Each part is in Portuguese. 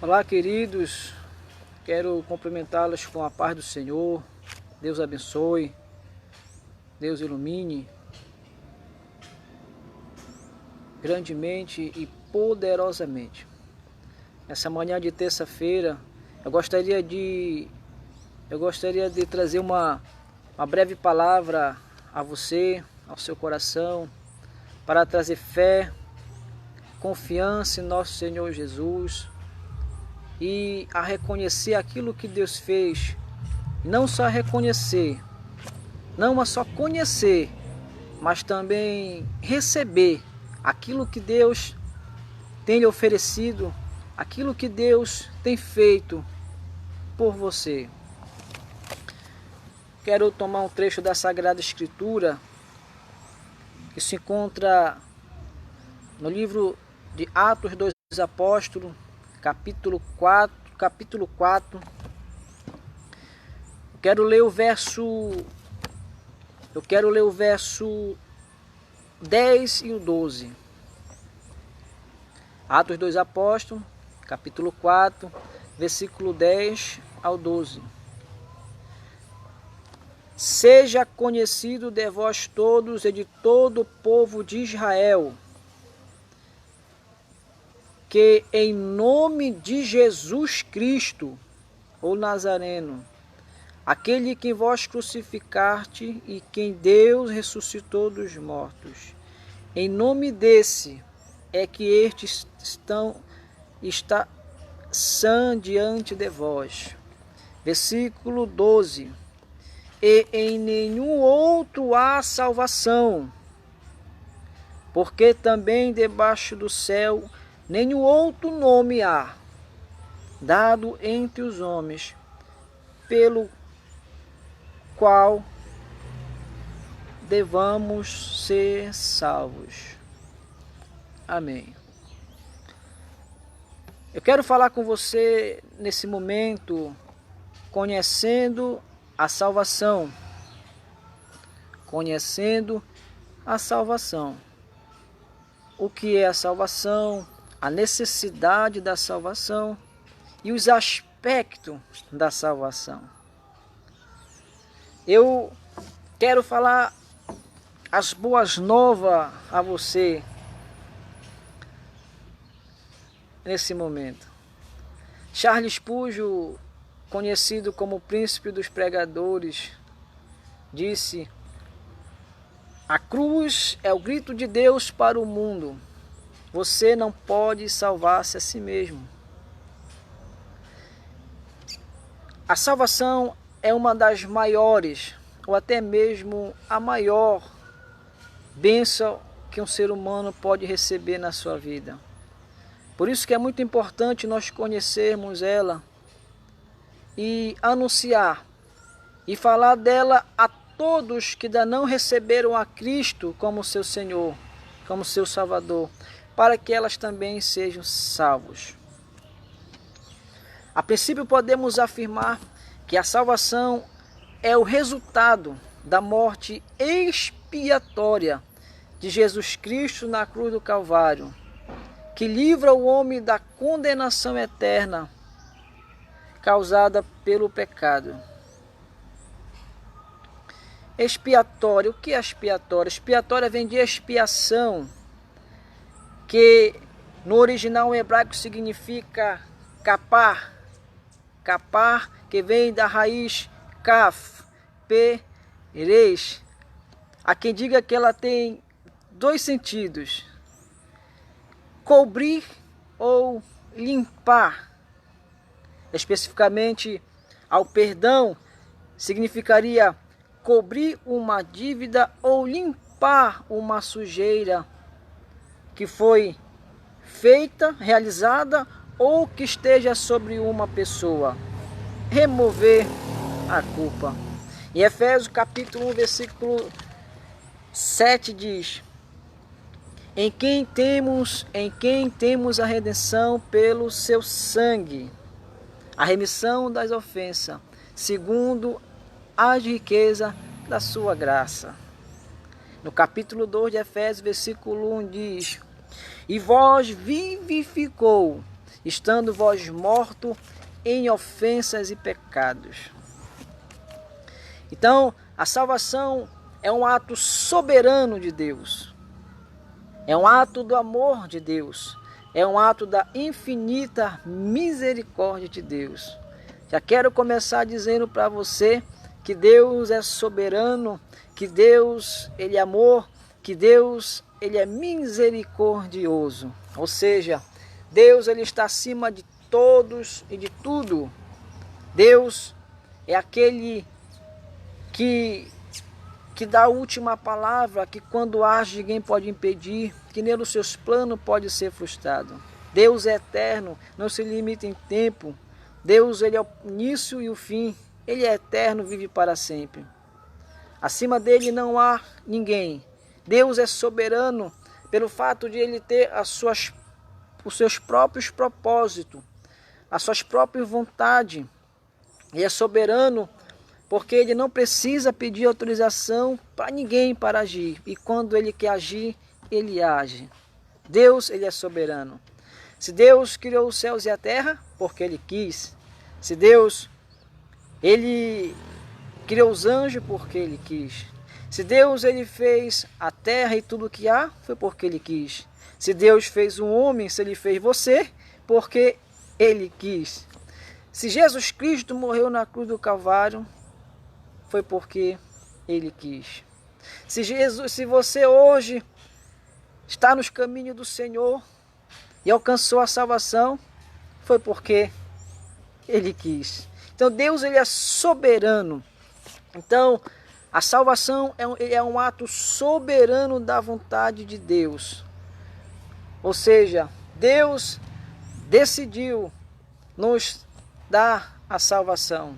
Olá, queridos, quero cumprimentá-los com a paz do Senhor. Deus abençoe, Deus ilumine grandemente e poderosamente. Nessa manhã de terça-feira, eu gostaria de trazer uma breve palavra a você, ao seu coração, para trazer fé, confiança em nosso Senhor Jesus e a reconhecer aquilo que Deus fez. Não só reconhecer, não só conhecer, mas também receber aquilo que Deus tem lhe oferecido, aquilo que Deus tem feito por você. Quero tomar um trecho da Sagrada Escritura que se encontra no livro de Atos dos Apóstolos, capítulo 4. Eu quero ler o verso 10 e o 12. Atos dos Apóstolos, capítulo 4, versículo 10 ao 12. Seja conhecido de vós todos e de todo o povo de Israel, que em nome de Jesus Cristo, o Nazareno, aquele que vós crucificaste e quem Deus ressuscitou dos mortos, em nome desse é que estes está sã diante de vós. Versículo 12. E em nenhum outro há salvação, porque também debaixo do céu nenhum outro nome há, dado entre os homens, pelo qual devamos ser salvos. Amém. Eu quero falar com você nesse momento, conhecendo a salvação. Conhecendo a salvação. O que é a salvação, a necessidade da salvação e os aspectos da salvação. Eu quero falar as boas novas a você nesse momento. Charles Spurgeon, conhecido como o príncipe dos pregadores, disse: a cruz é o grito de Deus para o mundo. Você não pode salvar-se a si mesmo. A salvação é uma das maiores, ou até mesmo a maior bênção que um ser humano pode receber na sua vida. Por isso que é muito importante nós conhecermos ela e anunciar e falar dela a todos que ainda não receberam a Cristo como seu Senhor, como seu Salvador, para que elas também sejam salvos. A princípio podemos afirmar que a salvação é o resultado da morte expiatória de Jesus Cristo na cruz do Calvário, que livra o homem da condenação eterna causada pelo pecado. Expiatório, o que é expiatório? Expiatório vem de expiação, que no original hebraico significa capar. Capar, que vem da raiz kaf, reis. Há quem diga que ela tem dois sentidos: cobrir ou limpar. Especificamente, ao perdão significaria cobrir uma dívida ou limpar uma sujeira que foi feita, realizada ou que esteja sobre uma pessoa. Remover a culpa. Em Efésios capítulo 1, versículo 7 diz: em quem temos a redenção pelo seu sangue, a remissão das ofensas, segundo as riquezas da sua graça. No capítulo 2 de Efésios, versículo 1 diz: e vós vivificou estando vós mortos em ofensas e pecados. Então, a salvação é um ato soberano de Deus. É um ato do amor de Deus. É um ato da infinita misericórdia de Deus. Já quero começar dizendo para você que Deus é soberano, que Deus, Ele é amor, que Deus, Ele é misericordioso. Ou seja, Deus, Ele está acima de todos e de tudo. Deus é aquele que dá a última palavra, que quando age ninguém pode impedir, que nem os seus planos pode ser frustrado. Deus é eterno, não se limita em tempo. Deus, Ele é o início e o fim. Ele é eterno, vive para sempre. Acima dele não há ninguém. Deus é soberano pelo fato de Ele ter os seus próprios propósitos, as suas próprias vontades. Ele é soberano porque Ele não precisa pedir autorização para ninguém para agir. E quando Ele quer agir, Ele age. Deus, Ele é soberano. Se Deus criou os céus e a terra, porque Ele quis. Se Deus, Ele criou os anjos, porque Ele quis. Se Deus, Ele fez a terra e tudo que há, foi porque Ele quis. Se Deus fez um homem, se Ele fez você, porque Ele quis. Se Jesus Cristo morreu na cruz do Calvário, foi porque Ele quis. Se você hoje está nos caminhos do Senhor e alcançou a salvação, foi porque Ele quis. Então Deus, Ele é soberano. Então a salvação é um ato soberano da vontade de Deus. Ou seja, Deus decidiu nos dar a salvação.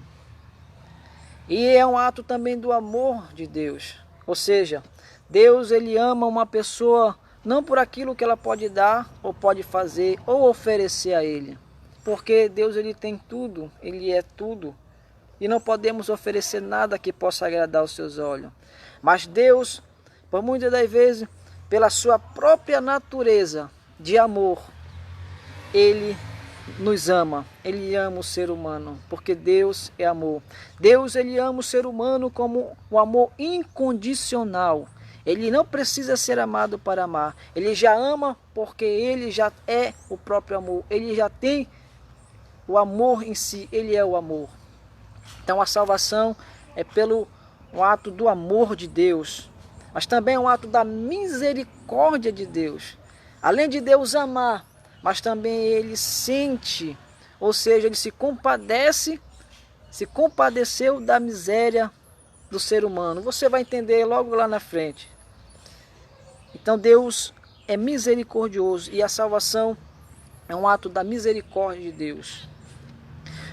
E é um ato também do amor de Deus. Ou seja, Deus, Ele ama uma pessoa não por aquilo que ela pode dar, ou pode fazer, ou oferecer a Ele. Porque Deus, Ele tem tudo, Ele é tudo. E não podemos oferecer nada que possa agradar os seus olhos. Mas Deus, por muitas das vezes, pela sua própria natureza de amor, Ele nos ama, Ele ama o ser humano, porque Deus é amor. Deus, Ele ama o ser humano como um amor incondicional. Ele não precisa ser amado para amar. Ele já ama porque Ele já é o próprio amor. Ele já tem o amor em si, Ele é o amor. Então a salvação é pelo um ato do amor de Deus, mas também é um ato da misericórdia de Deus. Além de Deus amar, mas também Ele sente, ou seja, Ele se compadeceu da miséria do ser humano. Você vai entender logo lá na frente. Então Deus é misericordioso e a salvação é um ato da misericórdia de Deus.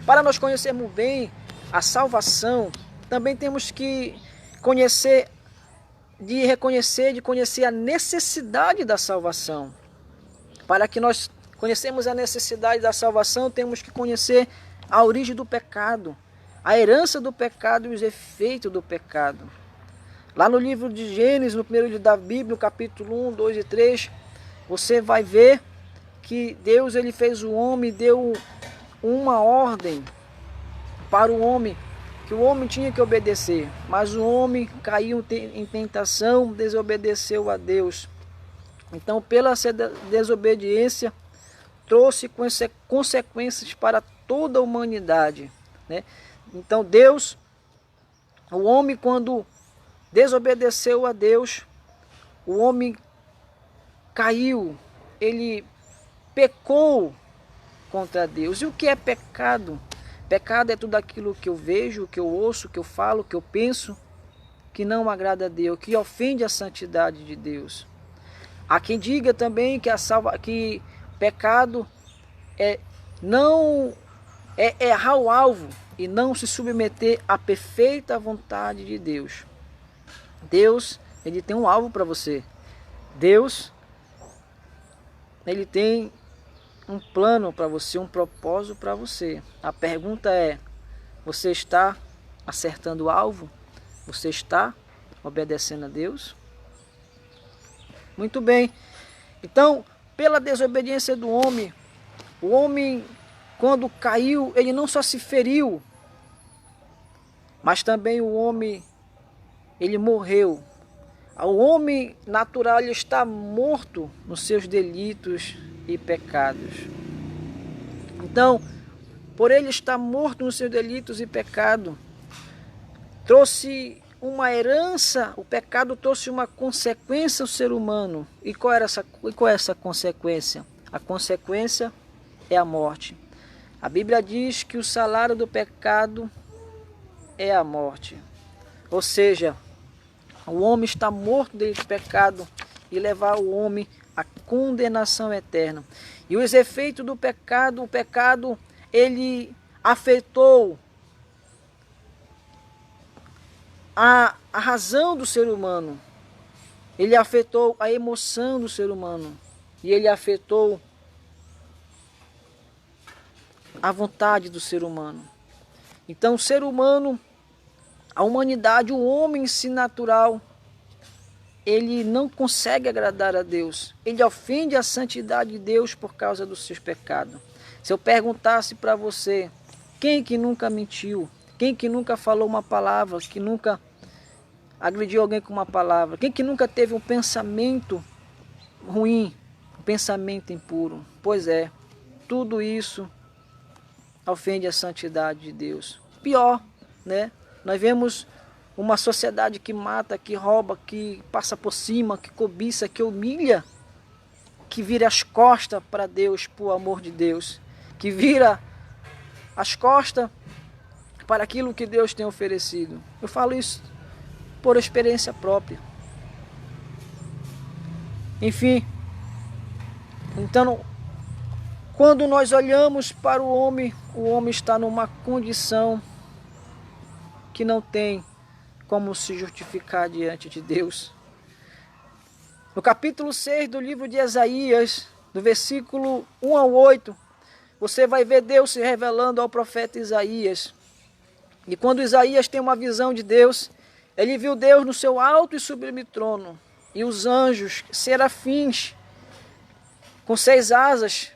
Para nós conhecermos bem a salvação, também temos que conhecer a necessidade da salvação. Para que nós conhecemos a necessidade da salvação, temos que conhecer a origem do pecado, a herança do pecado e os efeitos do pecado. Lá no livro de Gênesis, no primeiro livro da Bíblia, no capítulo 1, 2 e 3, você vai ver que Deus, Ele fez o homem, deu uma ordem para o homem, que o homem tinha que obedecer, mas o homem caiu em tentação, desobedeceu a Deus. Então, pela desobediência, trouxe consequências para toda a humanidade, né? Então Deus, o homem, quando desobedeceu a Deus, o homem caiu, ele pecou contra Deus. E o que é pecado? Pecado é tudo aquilo que eu vejo, que eu ouço, que eu falo, que eu penso, que não agrada a Deus, que ofende a santidade de Deus. Há quem diga também que pecado é errar o alvo e não se submeter à perfeita vontade de Deus. Deus, Ele tem um alvo para você. Deus, Ele tem um plano para você, um propósito para você. A pergunta é, você está acertando o alvo? Você está obedecendo a Deus? Muito bem. Então, pela desobediência do homem, O homem, quando caiu, ele não só se feriu, mas também o homem, ele morreu. O homem natural, ele está morto nos seus delitos e pecados. Então, por ele estar morto nos seus delitos e pecados, trouxe uma herança, o pecado trouxe uma consequência ao ser humano. E qual é essa consequência? A consequência é a morte. A Bíblia diz que o salário do pecado é a morte. Ou seja, o homem está morto dentro do pecado e levar o homem à condenação eterna. E os efeitos do pecado, o pecado, ele afetou a razão do ser humano. Ele afetou a emoção do ser humano. E ele afetou a vontade do ser humano. Então o ser humano, a humanidade, o homem em si natural, ele não consegue agradar a Deus. Ele ofende a santidade de Deus por causa dos seus pecados. Se eu perguntasse para você, quem que nunca mentiu? Quem que nunca falou uma palavra? Que nunca agrediu alguém com uma palavra? Quem que nunca teve um pensamento ruim? Um pensamento impuro? Pois é, tudo isso ofende a santidade de Deus. Pior, né? Nós vemos uma sociedade que mata, que rouba, que passa por cima, que cobiça, que humilha, que vira as costas para Deus, por amor de Deus, que vira as costas para aquilo que Deus tem oferecido. Eu falo isso por experiência própria. Enfim, então, quando nós olhamos para o homem está numa condição que não tem como se justificar diante de Deus. No capítulo 6 do livro de Isaías, do versículo 1 ao 8, você vai ver Deus se revelando ao profeta Isaías. E quando Isaías tem uma visão de Deus, ele viu Deus no seu alto e sublime trono, e os anjos, serafins, com 6 asas,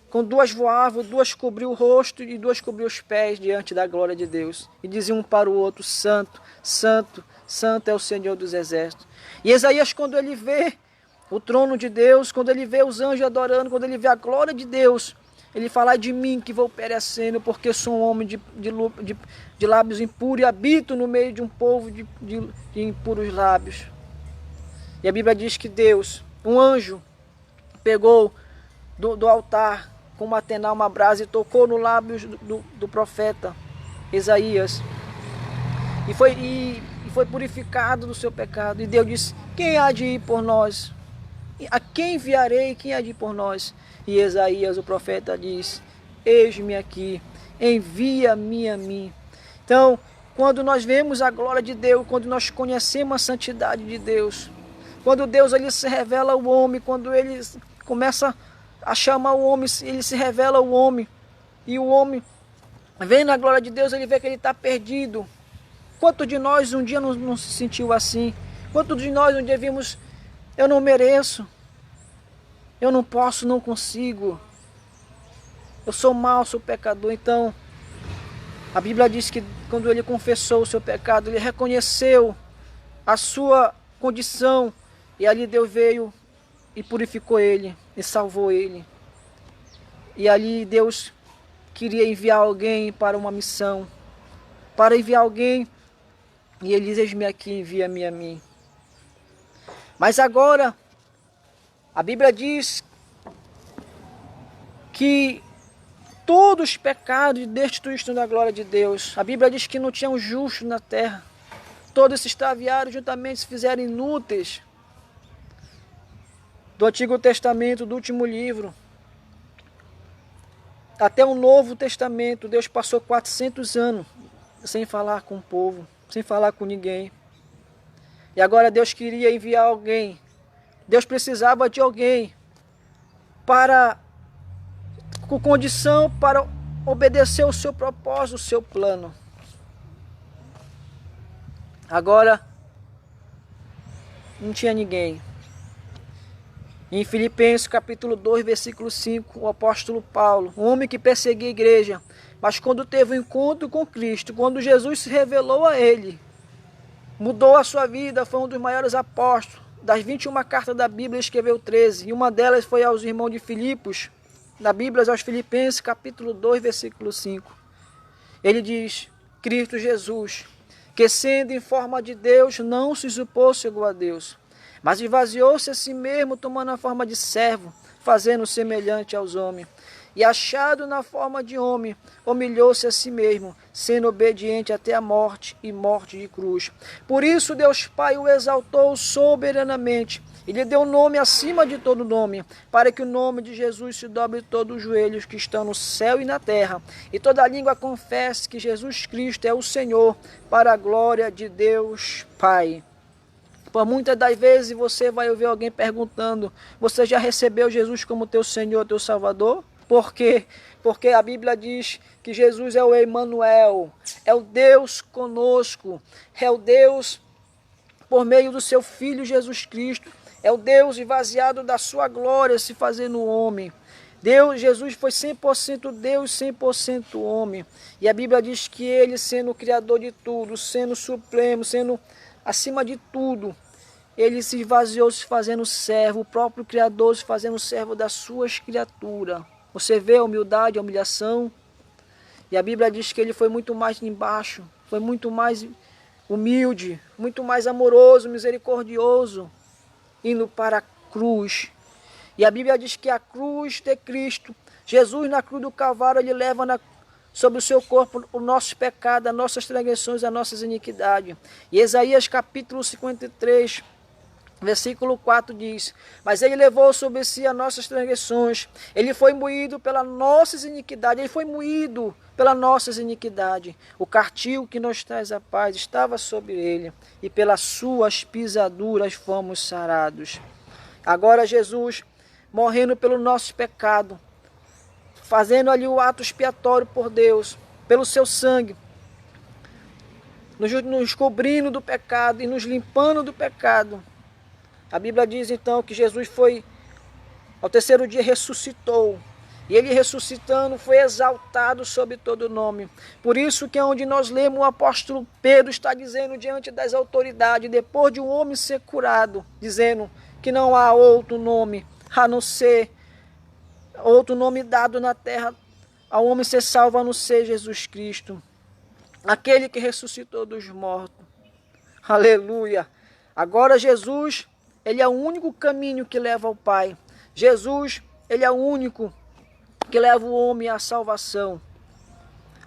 com 2 voavam, 2 cobriam o rosto e 2 cobriam os pés diante da glória de Deus. E diziam um para o outro, Santo, Santo, Santo é o Senhor dos exércitos. E Isaías, quando ele vê o trono de Deus, quando ele vê os anjos adorando, quando ele vê a glória de Deus, ele fala de mim que vou perecendo, porque sou um homem de lábios impuros e habito no meio de um povo de impuros lábios. E a Bíblia diz que Deus, um anjo, pegou do altar com uma tenaz, uma brasa, e tocou no lábio do profeta Isaías. E foi purificado do seu pecado. E Deus disse, quem há de ir por nós? A quem enviarei? Quem há de ir por nós? E Isaías, o profeta, diz, eis-me aqui, envia-me a mim. Então, quando nós vemos a glória de Deus, quando nós conhecemos a santidade de Deus, quando Deus ele se revela ao homem, quando ele começa a chamar o homem, ele se revela ao homem, e o homem vem na glória de Deus, ele vê que ele está perdido. Quantos de nós um dia não se sentiu assim? Quantos de nós um dia vimos, eu não mereço, eu não posso, não consigo, eu sou mau, sou pecador. Então, a Bíblia diz que quando ele confessou o seu pecado, ele reconheceu a sua condição, e ali Deus veio e purificou ele, e salvou ele. E ali Deus queria enviar alguém para uma missão, para enviar alguém, e ele diz, eis-me aqui, envia-me a mim. Mas agora, a Bíblia diz que todos os pecados destituíram da glória de Deus. A Bíblia diz que não tinha um justo na terra. Todos se extraviaram, juntamente se fizeram inúteis. Do Antigo Testamento, do último livro, até o Novo Testamento, Deus passou 400 anos sem falar com o povo, sem falar com ninguém. E agora Deus queria enviar alguém. Deus precisava de alguém com condição para obedecer o seu propósito, o seu plano. Agora não tinha ninguém. Em Filipenses capítulo 2, versículo 5, o apóstolo Paulo, um homem que perseguia a igreja, mas quando teve um encontro com Cristo, quando Jesus se revelou a ele, mudou a sua vida, foi um dos maiores apóstolos. Das 21 cartas da Bíblia, escreveu 13, e uma delas foi aos irmãos de Filipos, da Bíblia aos Filipenses, capítulo 2, versículo 5. Ele diz, Cristo Jesus, que sendo em forma de Deus, não se supôs igual a Deus, mas esvaziou-se a si mesmo, tomando a forma de servo, fazendo semelhante aos homens. E achado na forma de homem, humilhou-se a si mesmo, sendo obediente até a morte e morte de cruz. Por isso Deus Pai o exaltou soberanamente, e lhe deu nome acima de todo nome, para que o nome de Jesus se dobre todos os joelhos que estão no céu e na terra, e toda língua confesse que Jesus Cristo é o Senhor, para a glória de Deus Pai. Por muitas das vezes você vai ouvir alguém perguntando, você já recebeu Jesus como teu Senhor, teu Salvador? Por quê? Porque a Bíblia diz que Jesus é o Emmanuel, é o Deus conosco, é o Deus por meio do seu Filho Jesus Cristo, é o Deus esvaziado da sua glória se fazendo homem. Jesus foi 100% Deus, 100% homem. E a Bíblia diz que ele, sendo o Criador de tudo, sendo supremo, sendo acima de tudo, ele se esvaziou se fazendo servo, o próprio Criador se fazendo servo das suas criaturas. Você vê a humildade, a humilhação. E a Bíblia diz que ele foi muito mais embaixo, foi muito mais humilde, muito mais amoroso, misericordioso, indo para a cruz. E a Bíblia diz que a cruz de Cristo, Jesus na cruz do Calvário, ele leva sobre o seu corpo o nosso pecado, as nossas transgressões, as nossas iniquidades. E Isaías capítulo 53, versículo 4 diz, mas ele levou sobre si as nossas transgressões, ele foi moído pelas nossas iniquidades, ele foi moído pelas nossas iniquidades. O castigo que nos traz a paz estava sobre ele, e pelas suas pisaduras fomos sarados. Agora Jesus, morrendo pelo nosso pecado, fazendo ali o ato expiatório por Deus, pelo seu sangue, nos cobrindo do pecado e nos limpando do pecado. A Bíblia diz então que Jesus foi, ao terceiro dia ressuscitou, e ele ressuscitando foi exaltado sobre todo nome. Por isso que é onde nós lemos o apóstolo Pedro está dizendo diante das autoridades, depois de um homem ser curado, dizendo que não há outro nome a não ser, outro nome dado na terra ao homem ser salvo a não ser Jesus Cristo, aquele que ressuscitou dos mortos. Aleluia! Agora Jesus, ele é o único caminho que leva ao Pai. Jesus, ele é o único que leva o homem à salvação.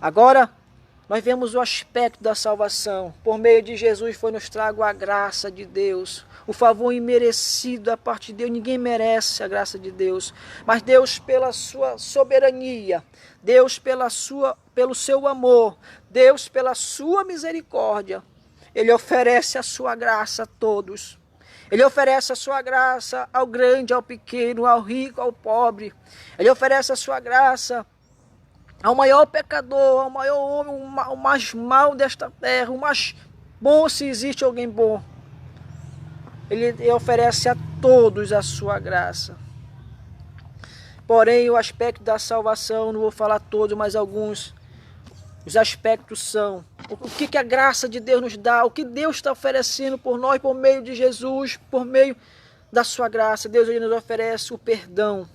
Agora, nós vemos o aspecto da salvação. Por meio de Jesus foi nos trago a graça de Deus, o favor imerecido da parte de Deus. Ninguém merece a graça de Deus, mas Deus pela sua soberania, Deus pelo seu amor, Deus pela sua misericórdia, ele oferece a sua graça a todos. Ele oferece a sua graça ao grande, ao pequeno, ao rico, ao pobre. Ele oferece a sua graça ao maior pecador, ao maior homem, o mais mau desta terra, o mais bom, se existe alguém bom. Ele oferece a todos a sua graça. Porém, o aspecto da salvação, não vou falar todos, mas alguns. Os aspectos são o que a graça de Deus nos dá, o que Deus está oferecendo por nós, por meio de Jesus, por meio da sua graça. Deus ele nos oferece o perdão,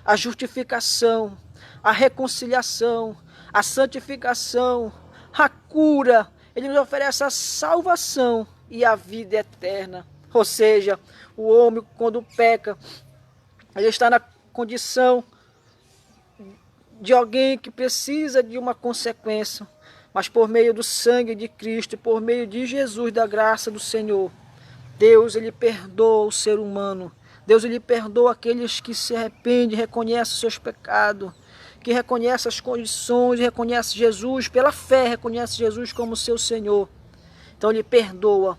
a justificação, a reconciliação, a santificação, a cura. Ele nos oferece a salvação e a vida eterna. Ou seja, o homem quando peca, ele está na condição de alguém que precisa de uma consequência, mas por meio do sangue de Cristo, por meio de Jesus, da graça do Senhor, Deus ele perdoa o ser humano. Deus ele perdoa aqueles que se arrependem, reconhecem os seus pecados, que reconhecem as condições, reconhecem Jesus, pela fé reconhece Jesus como seu Senhor. Então ele perdoa.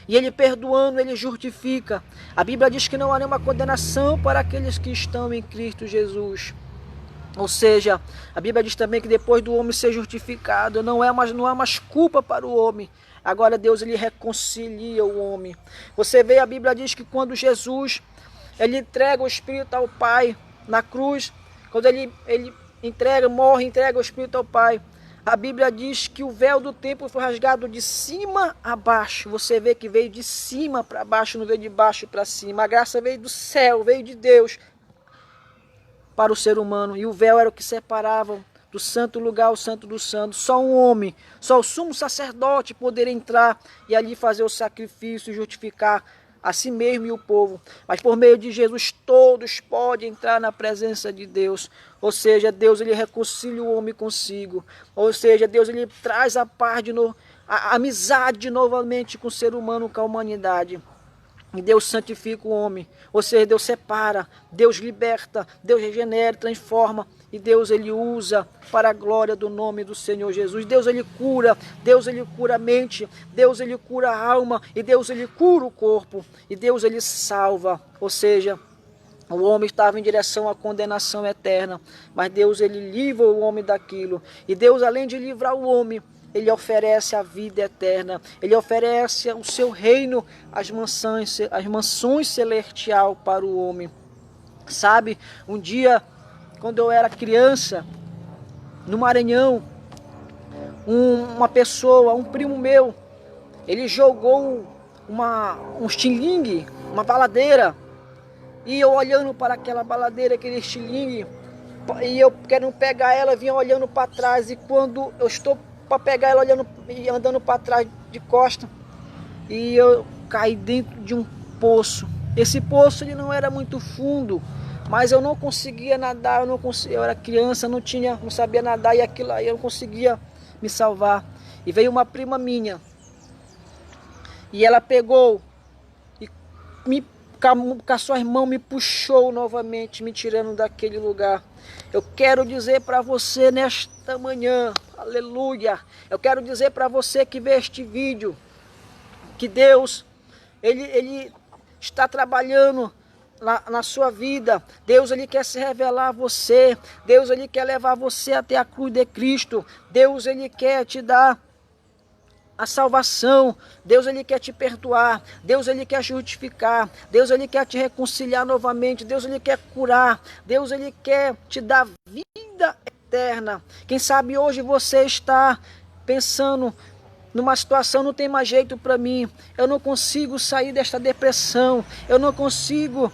E ele perdoando, ele justifica. A Bíblia diz que não há nenhuma condenação para aqueles que estão em Cristo Jesus. Ou seja, a Bíblia diz também que depois do homem ser justificado, não há mais culpa para o homem. Agora Deus ele reconcilia o homem. Você vê, a Bíblia diz que quando Jesus ele entrega o Espírito ao Pai na cruz. Quando ele entrega, morre, entrega o Espírito ao Pai. A Bíblia diz que o véu do templo foi rasgado de cima a baixo. Você vê que veio de cima para baixo, não veio de baixo para cima. A graça veio do céu, veio de Deus para o ser humano. E o véu era o que separava do santo lugar ao santo dos santos. Só um homem, só o sumo sacerdote poderia entrar e ali fazer o sacrifício e justificar a si mesmo e o povo. Mas por meio de Jesus todos podem entrar na presença de Deus. Ou seja, Deus ele reconcilia o homem consigo. Ou seja, Deus ele traz a paz de novo, a amizade novamente com o ser humano, com a humanidade. E Deus santifica o homem, ou seja, Deus separa, Deus liberta, Deus regenera, transforma. E Deus ele usa para a glória do nome do Senhor Jesus. Deus ele cura a mente, Deus ele cura a alma, e Deus ele cura o corpo. E Deus ele salva, ou seja, o homem estava em direção à condenação eterna, mas Deus ele livra o homem daquilo. E Deus, além de livrar o homem, ele oferece a vida eterna, ele oferece o seu reino, as mansões celestiais para o homem. Sabe, um dia, quando eu era criança, no Maranhão, uma pessoa, um primo meu, ele jogou um estilingue, uma baladeira, e eu olhando para aquela baladeira, aquele estilingue, e eu querendo pegar ela, vinha olhando para trás, e quando eu estou para pegar ela olhando e andando para trás de costa, e eu caí dentro de um poço. Esse poço ele não era muito fundo, mas eu não conseguia nadar, eu era criança, não sabia nadar, e aquilo aí eu não conseguia me salvar. E veio uma prima minha, e ela pegou e com as suas mãos me puxou novamente, me tirando daquele lugar. Eu quero dizer para você nesta manhã, aleluia, eu quero dizer para você que vê este vídeo, que Deus, Ele está trabalhando na sua vida. Deus ele quer se revelar a você, Deus ele quer levar você até a cruz de Cristo, Deus ele quer te dar a salvação, Deus ele quer te perdoar, Deus ele quer justificar, Deus ele quer te reconciliar novamente, Deus ele quer curar, Deus ele quer te dar vida eterna. Quem sabe hoje você está pensando numa situação, não tem mais jeito para mim, eu não consigo sair desta depressão, eu não consigo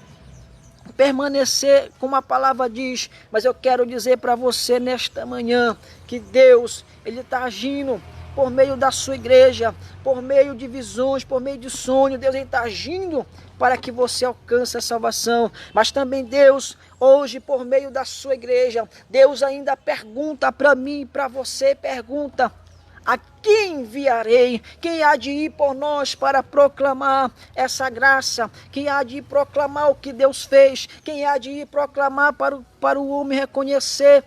permanecer como a palavra diz, mas eu quero dizer para você nesta manhã que Deus ele está agindo por meio da sua igreja, por meio de visões, por meio de sonhos. Deus está agindo para que você alcance a salvação. Mas também Deus, hoje, por meio da sua igreja, Deus ainda pergunta para mim e para você, pergunta: a quem enviarei? Quem há de ir por nós para proclamar essa graça? Quem há de ir proclamar o que Deus fez? Quem há de ir proclamar para o homem reconhecer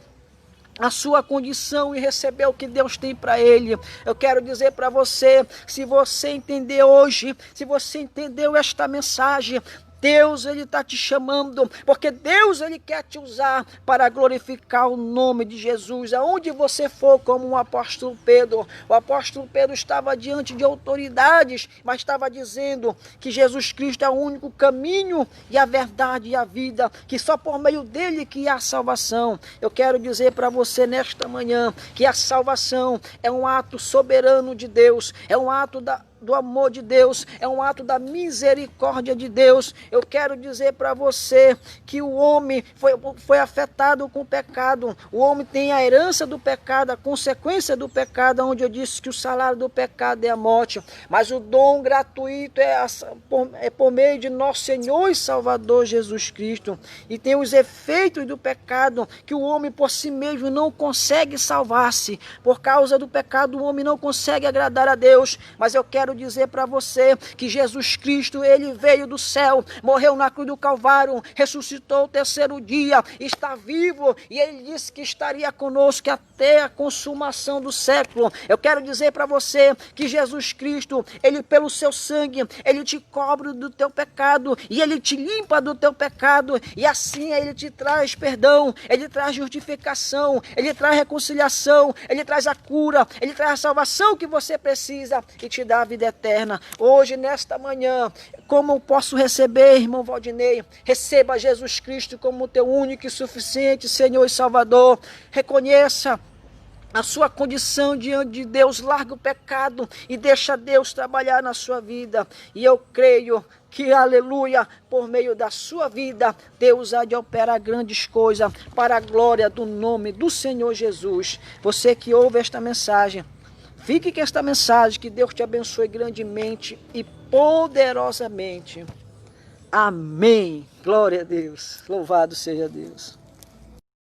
a sua condição e receber o que Deus tem para ele? Eu quero dizer para você, se você entender hoje, se você entendeu esta mensagem, Deus ele está te chamando, porque Deus ele quer te usar para glorificar o nome de Jesus. Aonde você for, como o apóstolo Pedro estava diante de autoridades, mas estava dizendo que Jesus Cristo é o único caminho e a verdade e a vida, que só por meio dele que há salvação. Eu quero dizer para você nesta manhã que a salvação é um ato soberano de Deus, é um ato do amor de Deus, é um ato da misericórdia de Deus. Eu quero dizer para você que o homem foi afetado com o pecado, o homem tem a herança do pecado, a consequência do pecado, onde eu disse que o salário do pecado é a morte, mas o dom gratuito é por meio de nosso Senhor e Salvador Jesus Cristo. E tem os efeitos do pecado, que o homem por si mesmo não consegue salvar-se. Por causa do pecado o homem não consegue agradar a Deus, mas eu quero dizer para você que Jesus Cristo, ele veio do céu, morreu na cruz do Calvário, ressuscitou o terceiro dia, está vivo, e ele disse que estaria conosco até a consumação do século. Eu quero dizer para você que Jesus Cristo, ele pelo seu sangue, ele te cobre do teu pecado, e ele te limpa do teu pecado, e assim ele te traz perdão, ele traz justificação, ele traz reconciliação, ele traz a cura, ele traz a salvação que você precisa, e te dá a vida eterna. Hoje, nesta manhã, como eu posso receber, irmão Valdinei? Receba Jesus Cristo como teu único e suficiente Senhor e Salvador. Reconheça a sua condição diante de Deus, larga o pecado e deixa Deus trabalhar na sua vida. E eu creio que, aleluia, por meio da sua vida, Deus há de operar grandes coisas para a glória do nome do Senhor Jesus. Você que ouve esta mensagem, fique com esta mensagem, que Deus te abençoe grandemente e poderosamente. Amém. Glória a Deus. Louvado seja Deus.